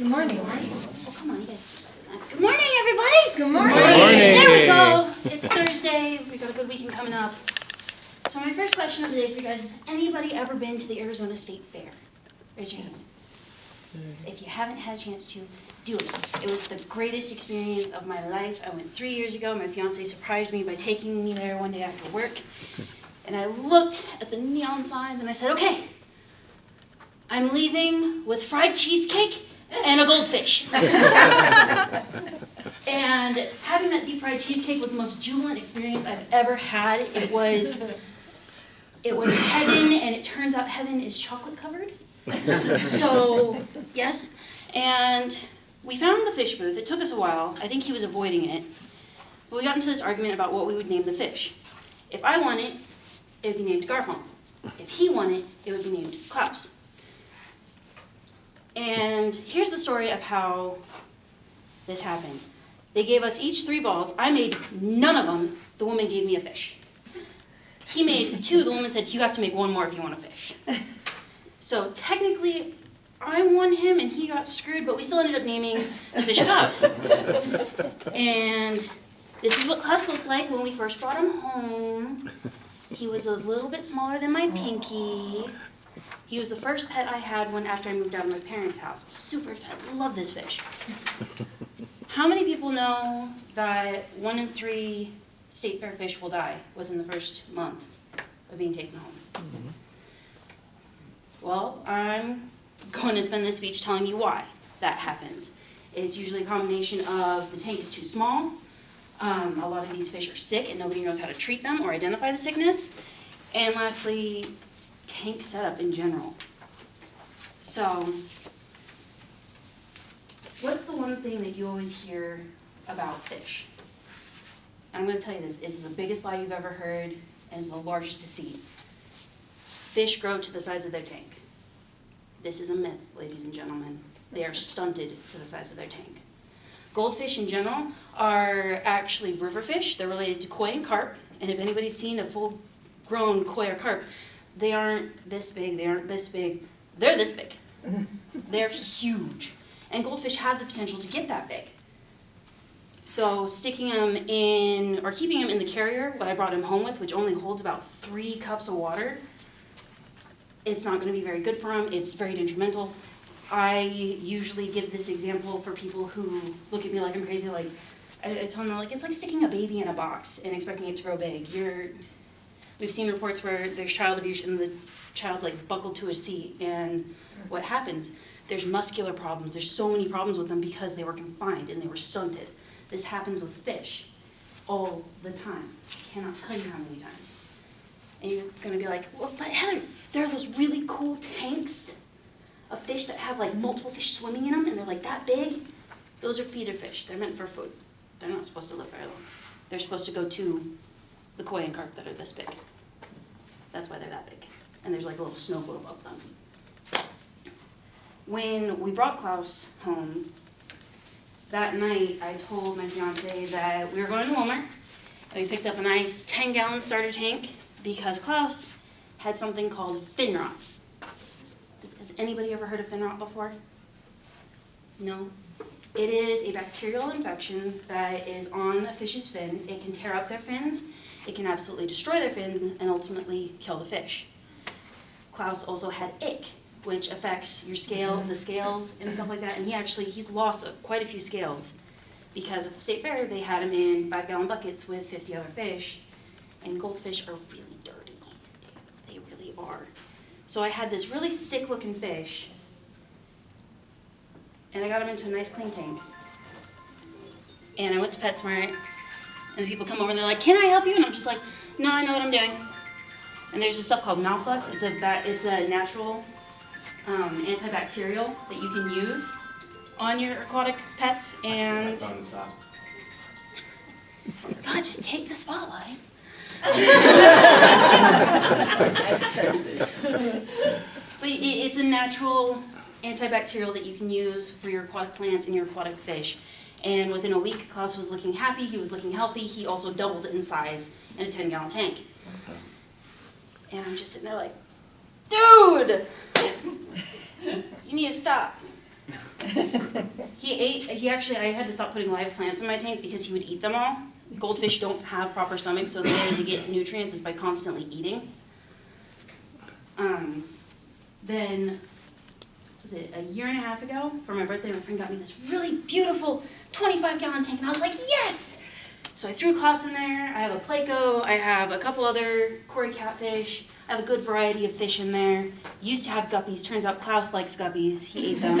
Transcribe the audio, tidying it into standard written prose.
Good morning. Oh, come on, you guys. Good morning, everybody. Good morning. Good morning. There we go. It's Thursday. We got a good weekend coming up. So my first question of the day for you guys is: anybody ever been to the Arizona State Fair? Raise your hand. If you haven't had a chance to, do it. It was the greatest experience of my life. I went 3 years ago. My fiance surprised me by taking me there one day after work. And I looked at the neon signs and I said, okay, I'm leaving with fried cheesecake and a goldfish. And having that deep fried cheesecake was the most jubilant experience I've ever had. It was heaven, and it turns out heaven is chocolate covered. So, yes. And we found the fish booth. It took us a while. I think he was avoiding it. But we got into this argument about what we would name the fish. If I won it, it would be named Garfunkel. If he won it, it would be named Klausvs. And here's the story of how this happened. They gave us each 3 balls. I made none of them. The woman gave me a fish. He made 2. The woman said, you have to make 1 more if you want a fish. So technically, I won him and he got screwed, but we still ended up naming the fish Klaus. And this is what Klaus looked like when we first brought him home. He was a little bit smaller than my pinky. He was the first pet I had after I moved out of my parents' house. I was super excited. I love this fish. How many people know that 1 in 3 state fair fish will die within the first month of being taken home? Mm-hmm. Well, I'm going to spend this speech telling you why that happens. It's usually a combination of the tank is too small, a lot of these fish are sick and nobody knows how to treat them or identify the sickness, and lastly, tank setup in general. So, what's the one thing that you always hear about fish? I'm going to tell you this. It's the biggest lie you've ever heard, and it's the largest deceit. Fish grow to the size of their tank. This is a myth, ladies and gentlemen. They are stunted to the size of their tank. Goldfish in general are actually river fish. They're related to koi and carp, and if anybody's seen a full-grown koi or carp, they aren't this big, they aren't this big, they're this big. They're huge. And goldfish have the potential to get that big. So sticking them in, or keeping him in the carrier, what I brought him home with, which only holds about 3 cups of water, it's not going to be very good for him. It's very detrimental. I usually give this example for people who look at me like I'm crazy. Like, I tell them, like, it's like sticking a baby in a box and expecting it to grow big. We've seen reports where there's child abuse and the child's like buckled to a seat, and what happens? There's muscular problems. There's so many problems with them because they were confined and they were stunted. This happens with fish all the time. I cannot tell you how many times. And you're going to be like, well, but Heather, there are those really cool tanks of fish that have like multiple fish swimming in them, and they're like that big. Those are feeder fish. They're meant for food. They're not supposed to live very long. They're supposed to go to the koi and carp that are this big. That's why they're that big. And there's like a little snow globe above them. When we brought Klaus home, that night I told my fiance that we were going to Walmart, and we picked up a nice 10-gallon starter tank because Klaus had something called fin rot. Has anybody ever heard of fin rot before? No? It is a bacterial infection that is on a fish's fin. It can tear up their fins, it can absolutely destroy their fins, and ultimately kill the fish. Klaus also had ick, which affects your scale, the scales, and stuff like that, and he's lost quite a few scales because at the state fair they had him in 5-gallon buckets with 50 other fish, and goldfish are really dirty. They really are. So I had this really sick-looking fish, and I got him into a nice clean tank. And I went to PetSmart, and the people come over and they're like, "Can I help you?" And I'm just like, "No, I know what I'm doing." And there's this stuff called Mouthflux. It's a natural antibacterial that you can use on your aquatic pets. And God, just take the spotlight. But it's a natural antibacterial that you can use for your aquatic plants and your aquatic fish. And within a week, Klaus was looking happy, he was looking healthy, he also doubled in size in a 10-gallon tank. And I'm just sitting there like, dude, you need to stop. He actually, I had to stop putting live plants in my tank because he would eat them all. Goldfish don't have proper stomachs, so the way they get nutrients is by constantly eating. Then, was it a year and a half ago, for my birthday, my friend got me this really beautiful 25-gallon tank, and I was like, yes! So I threw Klaus in there. I have a Placo, I have a couple other Cory catfish, I have a good variety of fish in there. Used to have guppies, turns out Klaus likes guppies, he ate them.